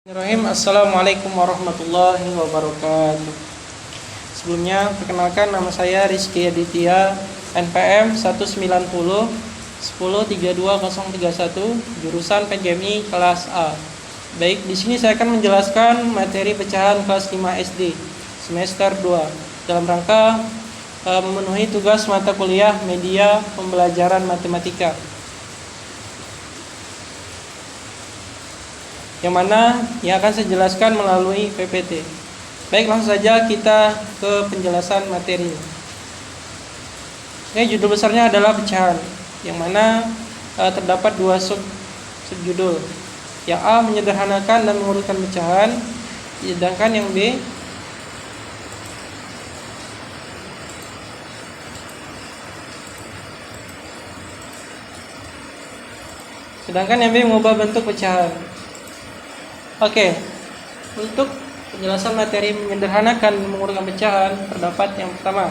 Bismillahirrahmanirrahim. Assalamualaikum warahmatullahi wabarakatuh. Sebelumnya, perkenalkan nama saya Rizky Aditya, NPM 190 1032031, jurusan PGMI kelas A. Baik, di sini saya akan menjelaskan materi pecahan kelas 5 SD semester 2 dalam rangka memenuhi tugas mata kuliah media pembelajaran matematika, yang mana yang akan saya jelaskan melalui PPT. Baik, langsung saja kita ke penjelasan materi. Judul besarnya adalah pecahan, yang mana terdapat dua subjudul. Yang A menyederhanakan dan mengurutkan pecahan, sedangkan yang B mengubah bentuk pecahan. Oke, untuk penjelasan materi menyederhanakan dan mengurutkan pecahan, terdapat yang pertama,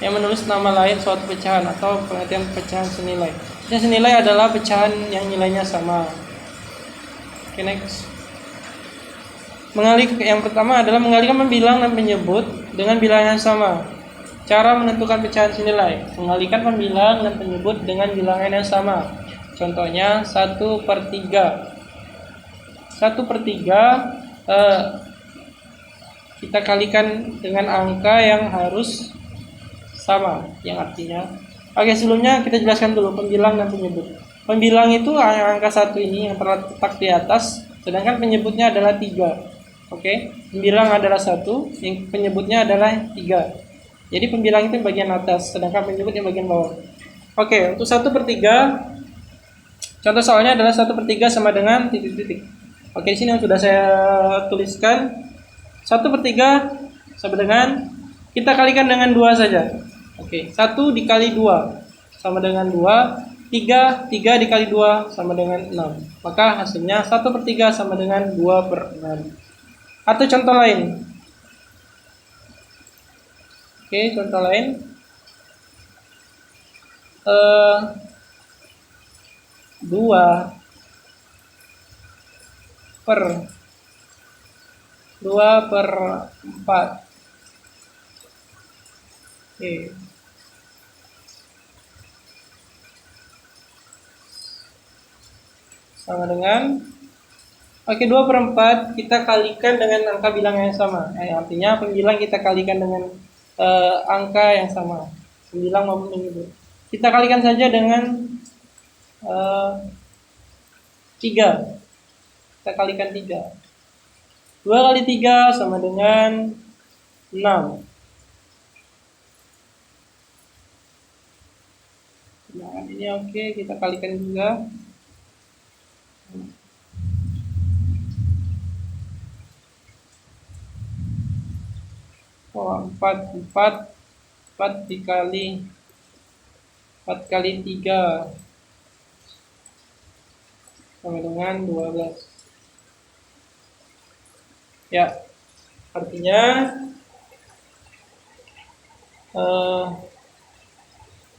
yang menulis nama lain suatu pecahan atau pengertian pecahan senilai. Pecahan senilai adalah pecahan yang nilainya sama. Oke, next. Yang pertama adalah mengalihkan pembilang dan penyebut dengan bilangan yang sama. Cara menentukan pecahan senilai: mengalihkan pembilang dan penyebut dengan bilangan yang sama. Contohnya 1/3. 1/3 kita kalikan dengan angka yang harus sama, yang artinya. Oke, sebelumnya kita jelaskan dulu pembilang dan penyebut. Pembilang itu angka 1 ini yang terletak di atas, sedangkan penyebutnya adalah 3. Oke, pembilang adalah 1, yang penyebutnya adalah 3. Jadi pembilang itu bagian atas, sedangkan penyebut yang bagian bawah. Oke, untuk 1/3, contoh soalnya adalah 1/3 sama dengan titik-titik. Oke, di sini yang sudah saya tuliskan. 1/3 sama dengan, kita kalikan dengan 2 saja. Oke, 1 dikali 2 sama dengan 2. 3 dikali 2 sama dengan 6. Maka hasilnya 1/3 sama dengan 2/6. Atau contoh lain. Oke, contoh lain. 2/4 Oke. Sama dengan 2/4 kita kalikan dengan angka bilang yang sama. Artinya pembilang kita kalikan dengan angka yang sama, pembilang maupun penyebut. Kita kalikan saja dengan 3. Kita kalikan 3. 2 kali 3 sama dengan 6. Nah, ini oke, kita kalikan juga. 4 dikali 4 kali 3 sama dengan 12. Ya, artinya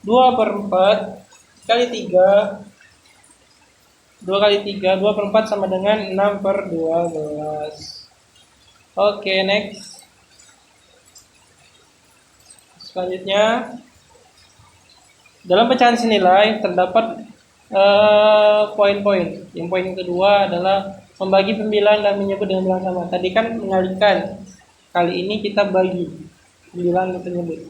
2/4 kali 3 2/4 sama dengan 6/12. Oke, next. Selanjutnya, dalam pecahan senilai terdapat poin-poin. Yang poin kedua adalah membagi pembilang dan menyebut dengan bilangan sama. Tadi kan mengalihkan. Kali ini kita bagi pembilang dan penyebut.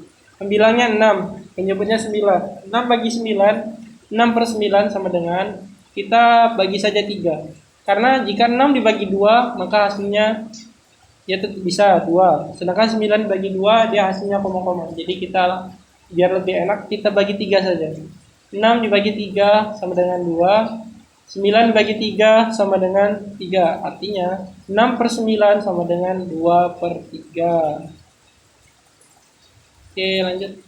Pembilangnya 6, penyebutnya 9. 6 bagi 9, 6/9 sama dengan, kita bagi saja 3. Karena jika 6 dibagi 2, maka hasilnya ya tetap bisa 2. Sedangkan 9 bagi 2, dia hasilnya koma-koma. Jadi kita biar lebih enak, kita bagi 3 saja. 6 dibagi 3 sama dengan 2. 9 bagi 3 sama dengan 3. Artinya 6/9 sama dengan 2/3. Oke, lanjut.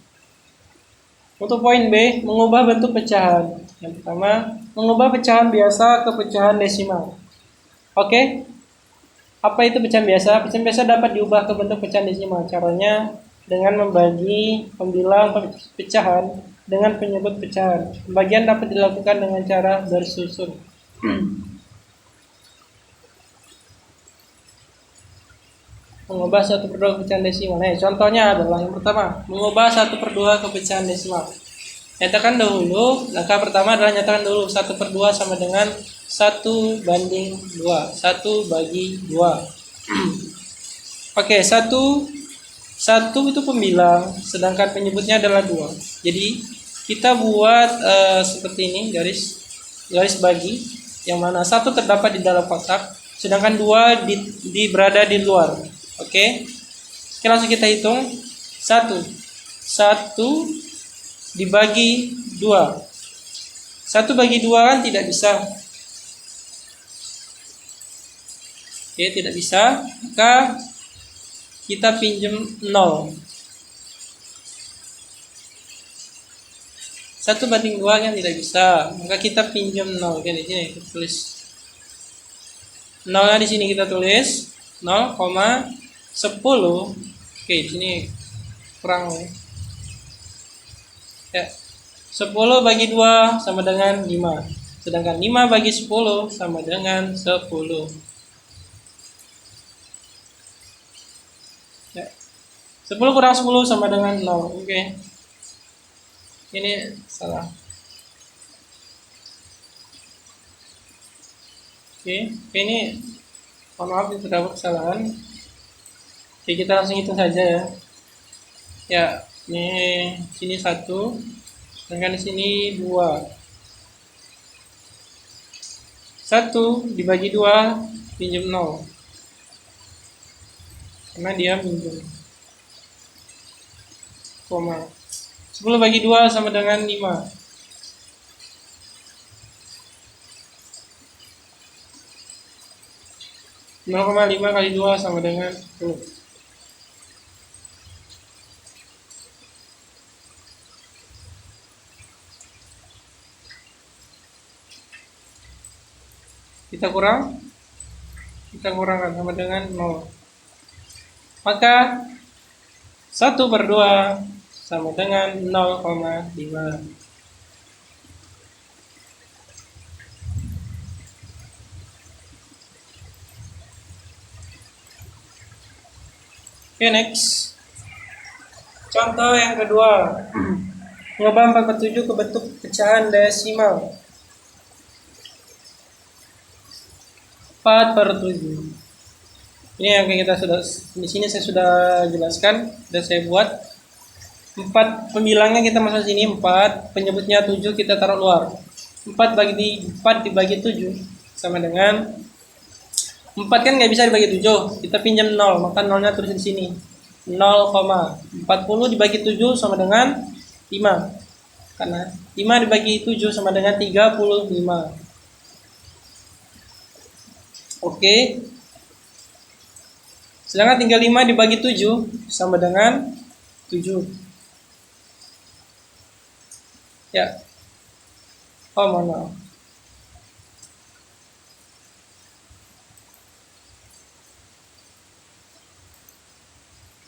Untuk poin B, mengubah bentuk pecahan. Yang pertama, mengubah pecahan biasa ke pecahan desimal. Oke, apa itu pecahan biasa? Pecahan biasa dapat diubah ke bentuk pecahan desimal. Caranya dengan membagi pembilang pecahan dengan penyebut pecahan. Pembagian dapat dilakukan dengan cara bersusun. Mengubah 1/2 ke pecahan desimal. Nah, contohnya adalah yang pertama, mengubah 1/2 ke pecahan desimal. Nyatakan dahulu, langkah pertama adalah nyatakan dulu 1/2 sama dengan 1/2. 1/2. Oke, 1 itu pembilang, sedangkan penyebutnya adalah 2. Jadi kita buat seperti ini, garis bagi, yang mana 1 terdapat di dalam kotak, sedangkan 2 berada di luar. Oke, langsung kita hitung. 1 dibagi 2. 1 bagi 2 kan tidak bisa. Oke, tidak bisa. Maka kita pinjam 0. 1/2 kan tidak bisa. Maka kita pinjam 0. Oke, di sini kita tulis 0 di sini kita tulis 0,10. Oke, di sini kurang ya. 10 bagi 2 sama dengan 5. Sedangkan 5 bagi 10 sama dengan 10. Ya. 10 kurang 10 sama dengan 0. Oke. Ini salah. Oke, ini mohon maaf terdapat kesalahan. Oke, kita langsung hitung saja ya. Ya, ini sini 1, sedangkan di sini 2. 1 dibagi 2 pinjam 0. Karena dia pinjam. Koma. 10 bagi 2 sama dengan 5. 0,5 kali 2 sama dengan 10. Kita kurangkan sama dengan 0. Maka 1/2 sama dengan 0,5. Oke, next. Contoh yang kedua. Mengubah 4/7 ke bentuk pecahan desimal. 4/7. Ini yang kita sudah di sini saya sudah jelaskan, sudah saya buat. 4 pembilangnya kita masuk sini 4, penyebutnya 7 kita taruh luar. 4 dibagi 7 sama dengan 4 kan nggak bisa dibagi 7, kita pinjam 0, maka 0-nya tulis di sini. 0,40 dibagi 7 sama dengan 5. Karena 5 dibagi 7 sama dengan 35. Oke. Sedangkan 35 dibagi 7 sama dengan 7. Ya. Oh, mana?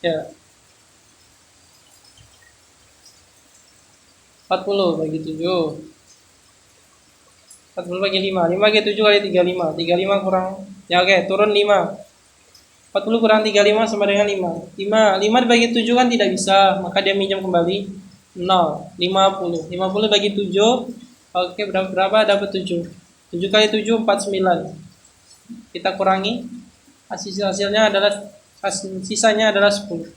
Ya. 40 bagi 7. 40 bagi 5. 5 bagi 7 kali 35. 35 kurang. Ya oke, turun 5. 40 kurang 35 sama dengan 5. 5 dibagi 7 kan tidak bisa, maka dia minjam kembali 0. 50. 50 bagi 7. Oke, berapa? Dapat 7. 7 kali 7 49. Kita kurangi. Hasilnya adalah sisanya adalah 10.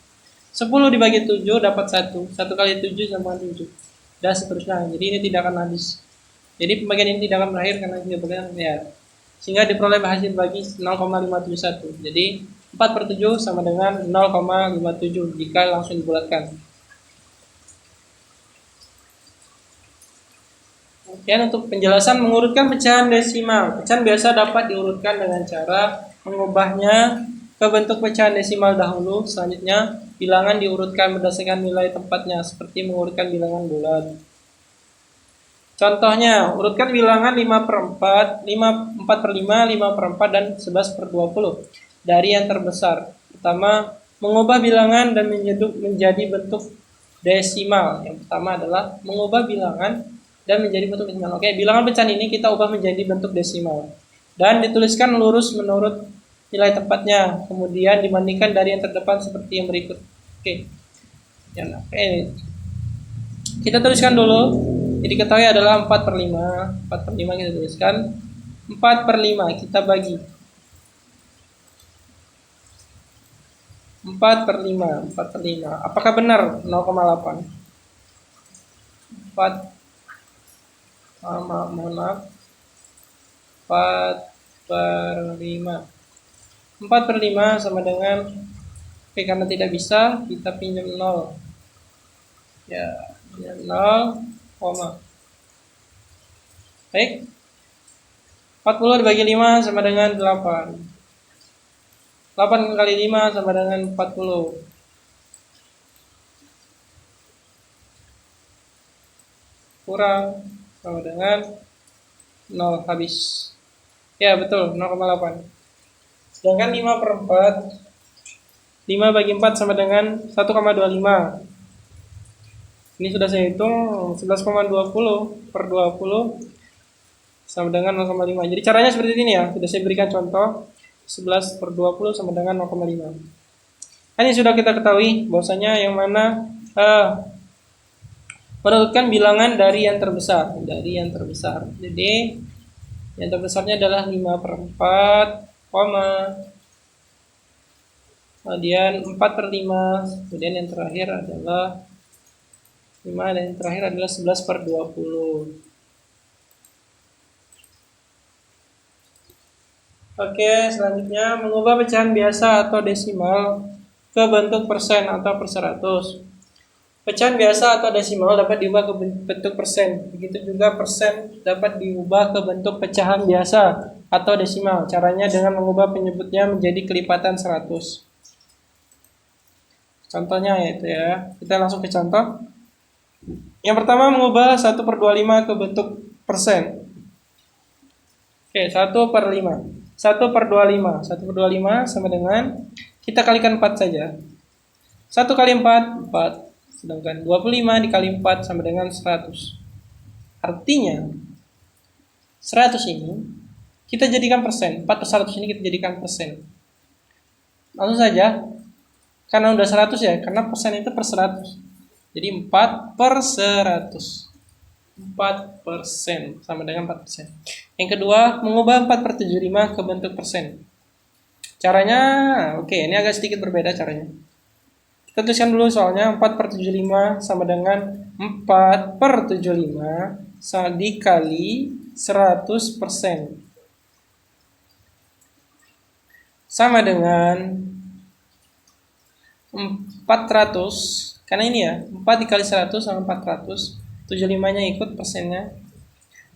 10 dibagi 7 dapat 1. 1 kali 7 sama 7. Dan seterusnya. Jadi ini tidak akan habis. Jadi pembagian ini tidak akan berakhir karena tidak berakhir ya. Sehingga diperoleh hasil bagi 0,571. Jadi 4/7 sama dengan 0,57 jika langsung dibulatkan. Kemudian untuk penjelasan mengurutkan pecahan desimal. Pecahan biasa dapat diurutkan dengan cara mengubahnya ke bentuk pecahan desimal dahulu. Selanjutnya bilangan diurutkan berdasarkan nilai tempatnya seperti mengurutkan bilangan bulat. Contohnya, urutkan bilangan 5/4, 4/5, 5/4, dan 11/20 dari yang terbesar. Pertama, mengubah bilangan dan menjadi bentuk desimal. Yang pertama adalah mengubah bilangan dan menjadi bentuk desimal. Oke, bilangan pecahan ini kita ubah menjadi bentuk desimal. Dan dituliskan lurus menurut nilai tepatnya, kemudian dibandingkan dari yang terdepan seperti yang berikut. Oke. Ya, nah, kita tuliskan dulu. Jadi diketahui adalah 4/5. 4/5 kita tuliskan. 4/5 kita bagi. 4/5. 4/5. Apakah benar 0,8? 4, mohon maaf. 4/5. 4/5 sama dengan, oke, karena tidak bisa, kita pinjam 0. Ya, 0, baik. 40 dibagi 5 sama dengan 8. 8 kali 5 sama dengan 40. Kurang sama dengan 0, habis. Ya, betul, 0,8. Sedangkan 5/4, 5 bagi 4 sama dengan 1,25. Ini sudah saya hitung, 11,20 per 20 sama dengan 0,5. Jadi caranya seperti ini ya, sudah saya berikan contoh. 11 per 20 sama dengan 0,5. Ini sudah kita ketahui bahwasanya yang mana menurutkan bilangan dari yang terbesar. Jadi yang terbesarnya adalah 5/4, kemudian 4/5, kemudian yang terakhir adalah 5, dan yang terakhir adalah 11 per 20. Oke, selanjutnya mengubah pecahan biasa atau desimal ke bentuk persen atau per 100. Pecahan biasa atau desimal dapat diubah ke bentuk persen. Begitu juga persen dapat diubah ke bentuk pecahan biasa atau desimal. Caranya dengan mengubah penyebutnya menjadi kelipatan 100. Contohnya yaitu ya, kita langsung ke contoh. Yang pertama, mengubah 1/25 ke bentuk persen. Oke, 1/5. 1/25. 1/25 sama dengan, kita kalikan 4 saja. 1 kali 4, 4. Sedangkan 25 dikali 4 sama dengan 100. Artinya 100 ini kita jadikan persen. 4/100 ini kita jadikan persen. Langsung saja, karena udah 100 ya, karena persen itu per 100. Jadi 4/100. 4% sama dengan 4%. Yang kedua, mengubah 4/75 ke bentuk persen. Caranya, oke, ini agak sedikit berbeda caranya. Kita tuliskan dulu soalnya. 4/75 sama dengan 4/75 dikali 100% sama dengan 400. Karena ini ya, 4 dikali 100 sama 400, 75-nya ikut persennya,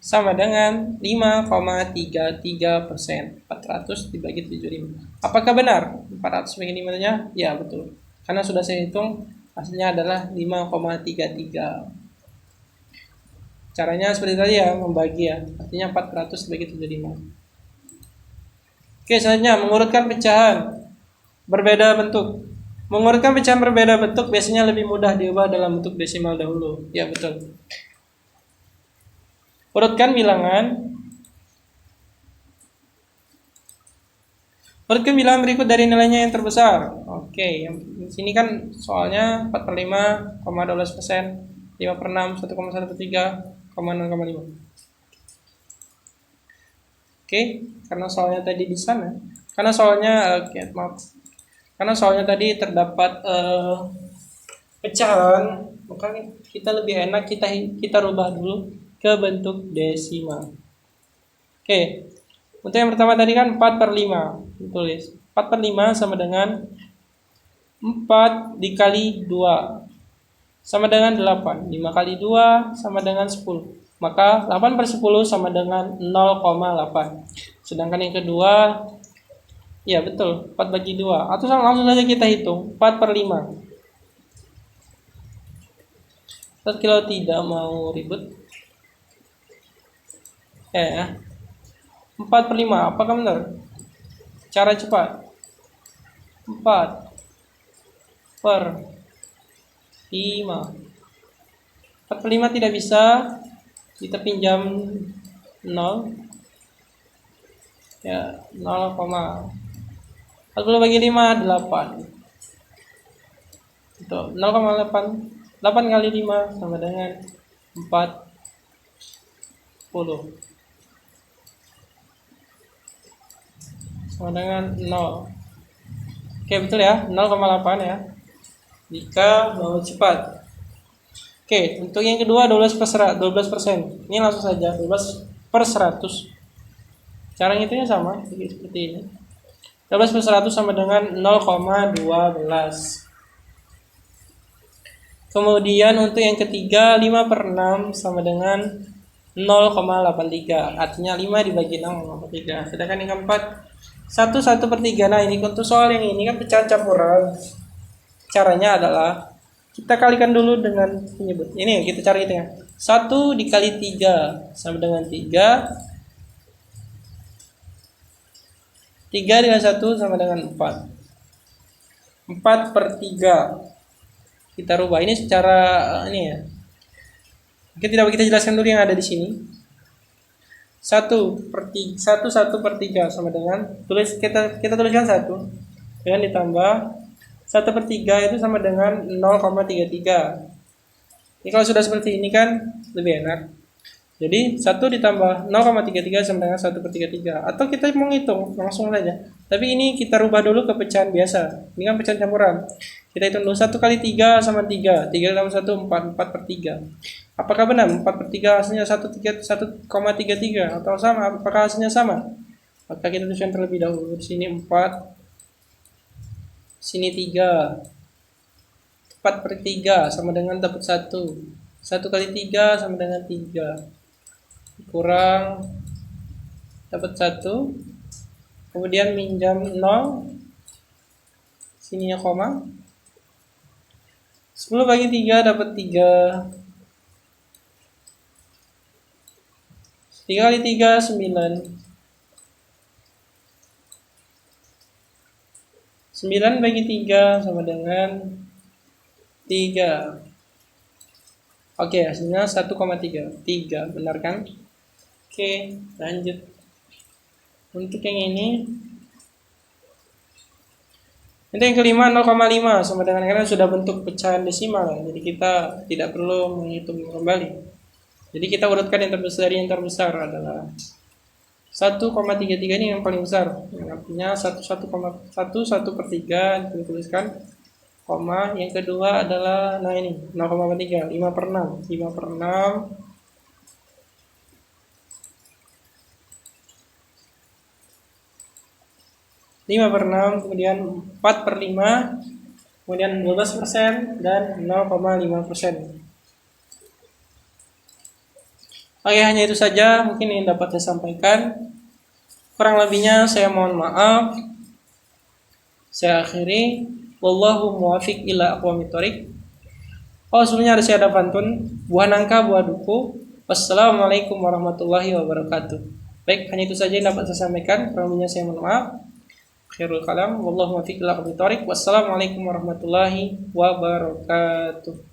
sama dengan 5,33%. 400 dibagi 75. Apakah benar 400 bagi 5-nya? Ya, betul. Karena sudah saya hitung, hasilnya adalah 5,33. Caranya seperti tadi ya, membagi ya. Artinya 400 dibagi 75. Oke, selanjutnya mengurutkan pecahan berbeda bentuk. Mengurutkan pecahan berbeda bentuk biasanya lebih mudah diubah dalam bentuk desimal dahulu. Ya, betul. Urutkan bilangan. Urutkan bilangan berikut dari nilainya yang terbesar. Oke, yang di sini kan soalnya 4/5, 12%, 5/6, 1,1/3, 0,5. Oke, karena soalnya tadi di sana. Karena soalnya Karena soalnya tadi terdapat pecahan, maka kita lebih enak kita rubah dulu ke bentuk desimal. Oke, untuk yang pertama tadi kan 4/5, tulis 4/5 sama dengan 4 dikali 2 sama dengan 8. 5 kali 2 sama dengan 10. Maka 8/10 sama dengan 0,8. Sedangkan yang kedua, ya betul, 4 bagi 2. Atau langsung saja kita hitung, 4/5. Kalau tidak mau ribet, ya, 4/5, apakah benar? Cara cepat, 4/5. 4/5 tidak bisa, kita pinjam 0. Ya, 0, 40 bagi 5, 8. Itu 0,8. 8 kali 5 sama dengan 40. Sama dengan 0. Oke, betul ya, 0,8 ya. Jika mau cepat. Oke, untuk yang kedua 12%. Ini langsung saja 12 per 100. Cara ngitungnya sama, seperti ini. 12 per 100 sama dengan 0,12. Kemudian untuk yang ketiga 5 per 6 sama dengan 0,83. Artinya 5 dibagi 0,83. Sedangkan yang keempat 1 per 3. Nah ini untuk soal yang ini kan pecahan campuran. Caranya adalah kita kalikan dulu dengan penyebut. Ini kita cari itu ya. 1 dikali 3 sama dengan 3. 3 dengan 1 sama dengan 4. 4 per 3. Kita rubah ini secara ini ya. Kita jelaskan dulu yang ada di sini. 1 per 3 sama dengan kita tuliskan 1 dengan ditambah 1 per 3 itu sama dengan 0,33. Ini kalau sudah seperti ini kan lebih enak. Jadi 1 ditambah 0,33 sama dengan 1 per 33. Atau kita mau ngitung langsung saja. Tapi ini kita rubah dulu ke pecahan biasa. Ini kan pecahan campuran. Kita hitung dulu 1 kali 3 sama 3. 3 tambah 1, 4. 4 per 3. Apakah benar 4 per 3 hasilnya 1,33 atau sama? Apakah hasilnya sama? Maka kita tuliskan terlebih dahulu. Di sini 4. Sini 3. 4 per 3 sama dengan dapat 1. 1 kali 3 sama dengan 3. Kurang dapat 1. Kemudian minjam 0. Sininya koma. 10 bagi 3 dapat 3. 3 kali 3 9. 9 bagi 3 sama dengan 3. Oke, hasilnya 1,3. 3, benar kan? Oke, lanjut. Untuk yang ini yang kelima 0,5 sama dengan karena sudah bentuk pecahan desimal. Jadi kita tidak perlu menghitung kembali. Jadi kita urutkan yang terbesar adalah 1,33 ini yang paling besar. Artinya 1 per 3 dituliskan koma. Yang kedua adalah nah ini 0,3. 5 per 6. 5 per 6 5 per 6, kemudian 4 per 5, kemudian 12% dan 0,5%. Oke, hanya itu saja mungkin yang dapat saya sampaikan. Kurang lebihnya saya mohon maaf. Saya akhiri. Wallahu muwaffiq ila aqwamit thoriq. Oh, sebelumnya ada saya ada pantun. Buah nangka, buah duku. Wassalamualaikum warahmatullahi wabarakatuh. Baik, hanya itu saja yang dapat saya sampaikan. Kurang lebihnya saya mohon maaf. Khairul kalam, wallahu muwaffiq ila aqwamit thoriq. Wassalamualaikum warahmatullahi wabarakatuh.